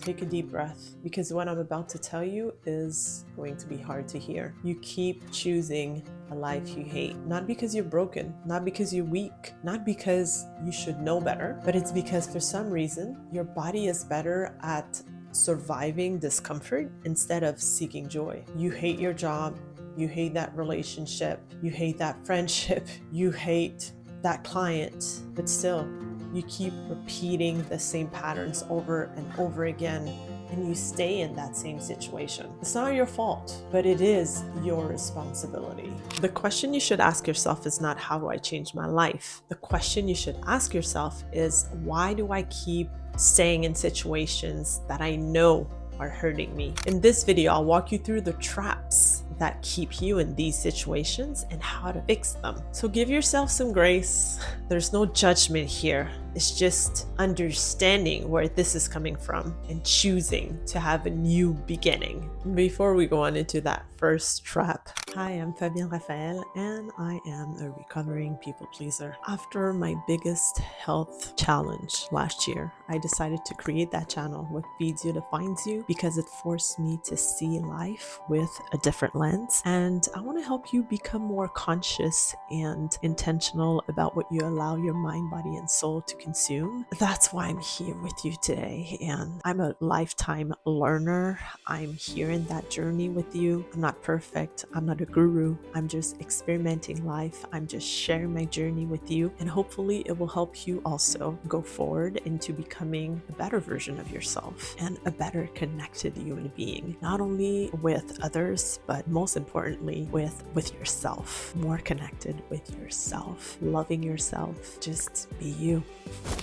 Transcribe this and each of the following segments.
Take a deep breath, because what I'm about to tell you is going to be hard to hear. You keep choosing a life you hate, not because you're broken, not because you're weak, not because you should know better, but it's because for some reason your body is better at surviving discomfort instead of seeking joy. You hate your job, you hate that relationship, you hate that friendship, you hate that client, but still you keep repeating the same patterns over and over again, and you stay in that same situation. It's not your fault, but it is your responsibility. The question you should ask yourself is not, how do I change my life? The question you should ask yourself is, why do I keep staying in situations that I know are hurting me? In this video, I'll walk you through the traps that keep you in these situations and how to fix them. So give yourself some grace. There's no judgment here. It's just understanding where this is coming from and choosing to have a new beginning. Before we go on into that first trap, hi, I'm Fabienne Raphael, and I am a recovering people pleaser. After my biggest health challenge last year, I decided to create that channel, What Feeds You Defines You, because it forced me to see life with a different lens. And I want to help you become more conscious and intentional about what you allow your mind, body, and soul to consume. That's why I'm here with you today. And I'm a lifetime learner. I'm here in that journey with you. I'm not perfect. I'm not a guru. I'm just experimenting life. I'm just sharing my journey with you. And hopefully it will help you also go forward into becoming a better version of yourself and a better connected human being, not only with others, but most importantly with yourself. More connected with yourself, loving yourself. Just be you.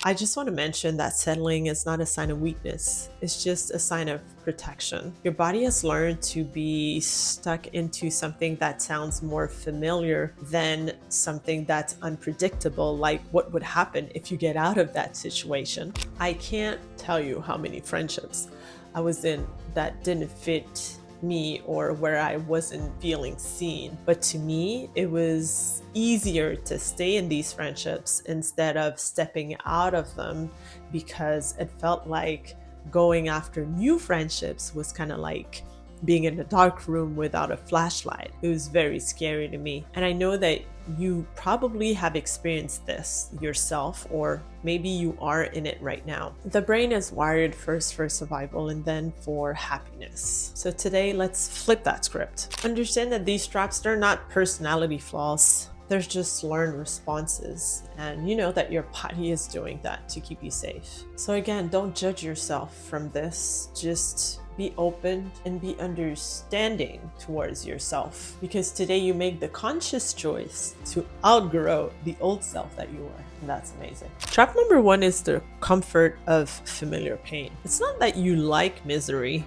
I just want to mention that settling is not a sign of weakness. It's just a sign of protection. Your body has learned to be stuck into something that sounds more familiar than something that's unpredictable, like what would happen if you get out of that situation. I can't tell you how many friendships I was in that didn't fit me or where I wasn't feeling seen. But to me, it was easier to stay in these friendships instead of stepping out of them, because it felt like going after new friendships was kind of like being in a dark room without a flashlight. It was very scary to me. And I know that you probably have experienced this yourself, or maybe you are in it right now. The brain is wired first for survival and then for happiness. So today, let's flip that script. Understand that these traps, they're not personality flaws. They're just learned responses. And you know that your body is doing that to keep you safe. So again, don't judge yourself from this. Just be open and be understanding towards yourself, because today you make the conscious choice to outgrow the old self that you were. And that's amazing. Trap number one is the comfort of familiar pain. It's not that you like misery,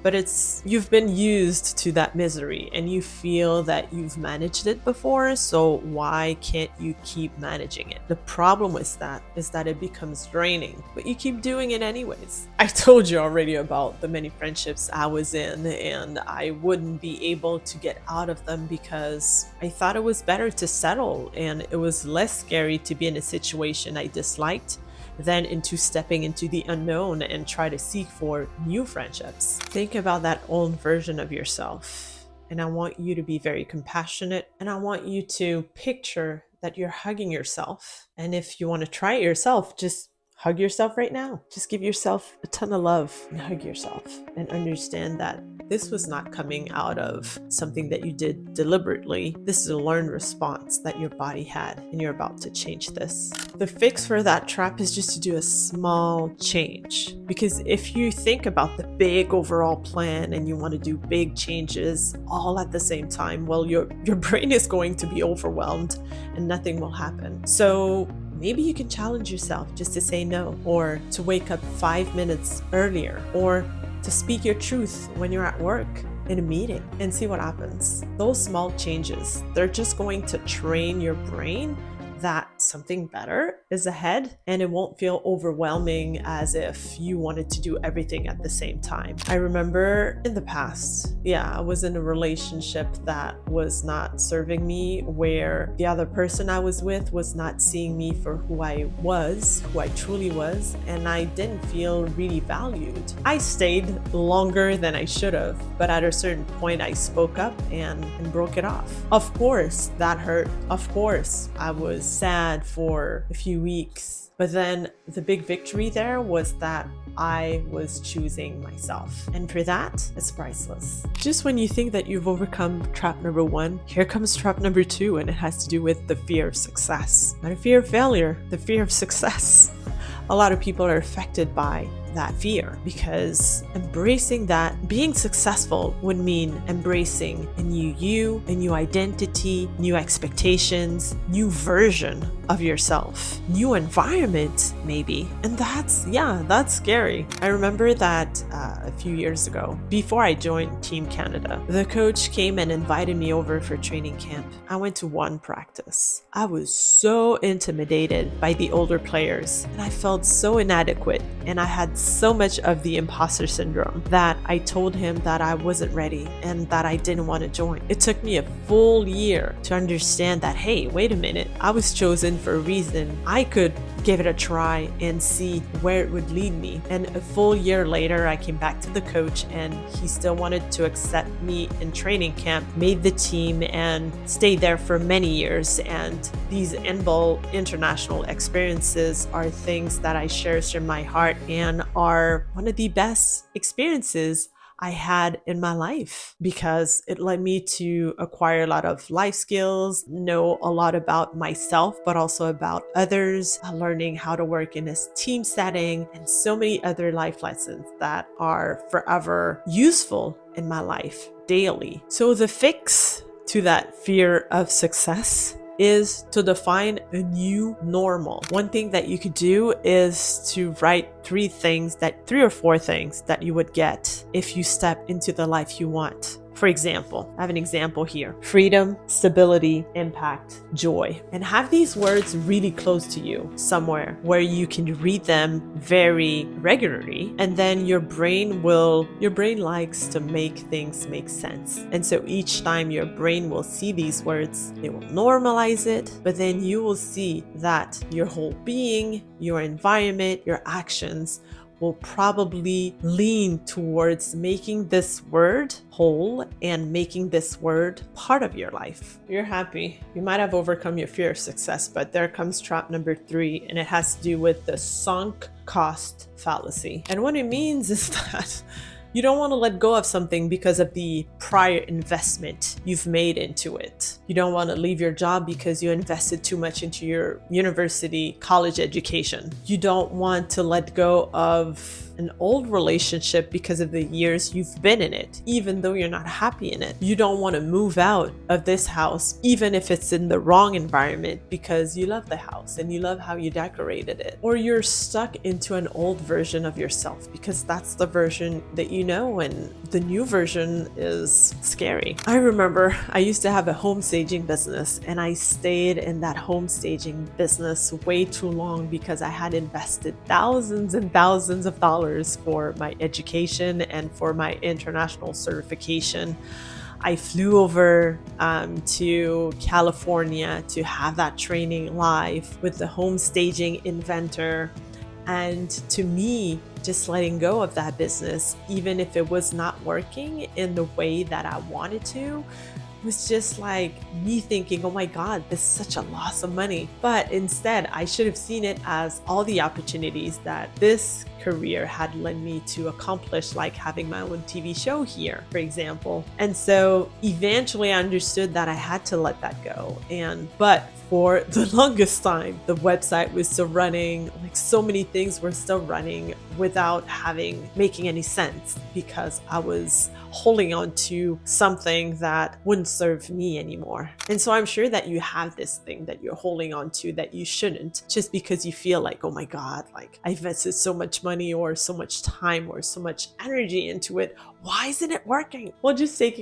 but it's you've been used to that misery and you feel that you've managed it before, so why can't you keep managing it? The problem with that is that it becomes draining, but you keep doing it anyways. I told you already about the many friendships I was in, and I wouldn't be able to get out of them because I thought it was better to settle, and it was less scary to be in a situation I disliked than into stepping into the unknown and try to seek for new friendships. Think about that old version of yourself, and I want you to be very compassionate, and I want you to picture that you're hugging yourself. And if you want to try it yourself, just hug yourself right now. Just give yourself a ton of love and hug yourself, and understand that this was not coming out of something that you did deliberately. This is a learned response that your body had, and you're about to change this. The fix for that trap is just to do a small change, because if you think about the big overall plan and you want to do big changes all at the same time, well, your brain is going to be overwhelmed and nothing will happen. So maybe you can challenge yourself just to say no, or to wake up 5 minutes earlier, or to speak your truth when you're at work in a meeting, and see what happens. Those small changes, they're just going to train your brain that something better is ahead, and it won't feel overwhelming as if you wanted to do everything at the same time. I remember in the past, I was in a relationship that was not serving me, where the other person I was with was not seeing me for who I was, who I truly was, and I didn't feel really valued. I stayed longer than I should have, but at a certain point I spoke up and broke it off. Of course, that hurt. Of course, I was sad for a few weeks. But then the big victory there was that I was choosing myself. And for that, it's priceless. Just when you think that you've overcome trap number 1, here comes trap number 2, and it has to do with the fear of success. Not a fear of failure, the fear of success. A lot of people are affected by that fear, because embracing that, being successful would mean embracing a new you, a new identity, new expectations, new version of yourself, new environment maybe. And that's scary. I remember that a few years ago, before I joined Team Canada, the coach came and invited me over for training camp. I went to one practice. I was so intimidated by the older players, and I felt so inadequate, and I had so much of the imposter syndrome that I told him that I wasn't ready and that I didn't want to join. It took me a full year to understand that, hey, wait a minute, I was chosen for a reason. I could give it a try and see where it would lead me. And a full year later, I came back to the coach, and he still wanted to accept me in training camp, made the team, and stayed there for many years. And these NBAL international experiences are things that I cherish in my heart and are one of the best experiences I had in my life, because it led me to acquire a lot of life skills, know a lot about myself, but also about others, learning how to work in a team setting, and so many other life lessons that are forever useful in my life daily. So the fix to that fear of success is to define a new normal. One thing that you could do is to write 3 or 4 things that you would get if you step into the life you want. For example, I have an example here: freedom, stability, impact, joy. And have these words really close to you, somewhere where you can read them very regularly, and then your brain likes to make things make sense. And so each time your brain will see these words, it will normalize it, but then you will see that your whole being, your environment, your actions will probably lean towards making this word whole and making this word part of your life. You're happy. You might have overcome your fear of success, but there comes trap number 3, and it has to do with the sunk cost fallacy. And what it means is that you don't want to let go of something because of the prior investment you've made into it. You don't want to leave your job because you invested too much into your university, college education. You don't want to let go of an old relationship because of the years you've been in it, even though you're not happy in it. You don't want to move out of this house, even if it's in the wrong environment, because you love the house and you love how you decorated it. Or you're stuck into an old version of yourself because that's the version that you know, and the new version is scary. I remember I used to have a home staging business, and I stayed in that home staging business way too long because I had invested thousands and thousands of dollars for my education and for my international certification. I flew over to California to have that training live with the home staging inventor. And to me, just letting go of that business, even if it was not working in the way that I wanted to, was just like me thinking, oh my God, this is such a loss of money. But instead, I should have seen it as all the opportunities that this career had led me to accomplish, like having my own TV show here, for example. And so eventually I understood that I had to let that go. But for the longest time, the website was still running, like so many things were still running without making any sense, because I was holding on to something that wouldn't serve me anymore. And so I'm sure that you have this thing that you're holding on to that you shouldn't, just because you feel like, oh my God, like I invested so much money or so much time or so much energy into it. Why isn't it working? Well, just take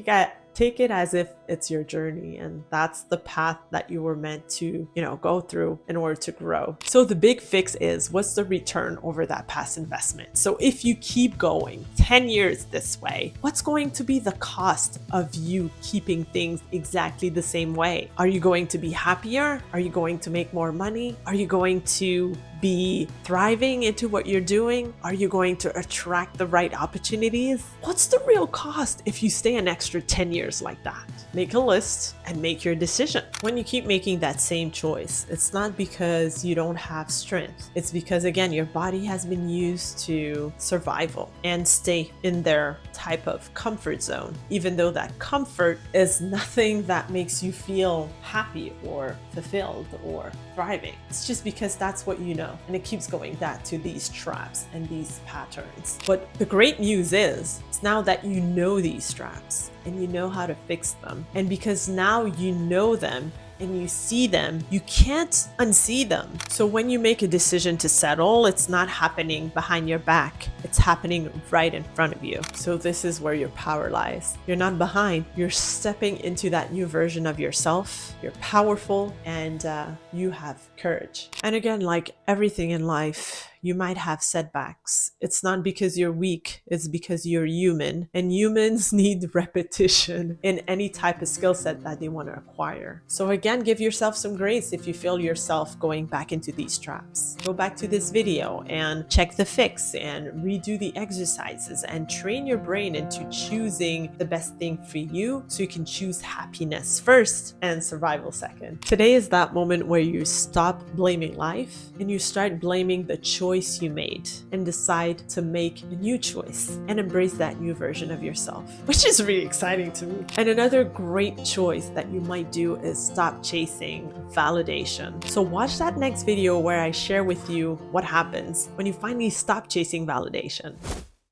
Take it as if it's your journey, and that's the path that you were meant to, go through in order to grow. So the big fix is, what's the return over that past investment? So if you keep going 10 years this way, what's going to be the cost of you keeping things exactly the same way? Are you going to be happier? Are you going to make more money? Are you going to be thriving into what you're doing? Are you going to attract the right opportunities? What's the real cost if you stay an extra 10 years like that? Make a list and make your decision. When you keep making that same choice, it's not because you don't have strength. It's because, again, your body has been used to survival and stay in their type of comfort zone, even though that comfort is nothing that makes you feel happy or fulfilled or thriving. It's just because that's what you know. And it keeps going back to these traps and these patterns. But the great news is, it's now that you know these traps and you know how to fix them. And because now you know them and you see them, you can't unsee them. So when you make a decision to settle, it's not happening behind your back. It's happening right in front of you. So this is where your power lies. You're not behind. You're stepping into that new version of yourself. You're powerful and you have courage. And again, like everything in life, you might have setbacks. It's not because you're weak, it's because you're human. And humans need repetition in any type of skill set that they want to acquire. So again, give yourself some grace if you feel yourself going back into these traps. Go back to this video and check the fix and redo the exercises and train your brain into choosing the best thing for you so you can choose happiness first and survival second. Today is that moment where you stop blaming life and you start blaming the choice you made and decide to make a new choice and embrace that new version of yourself, which is really exciting to me. And another great choice that you might do is stop chasing validation. So watch that next video where I share with you what happens when you finally stop chasing validation.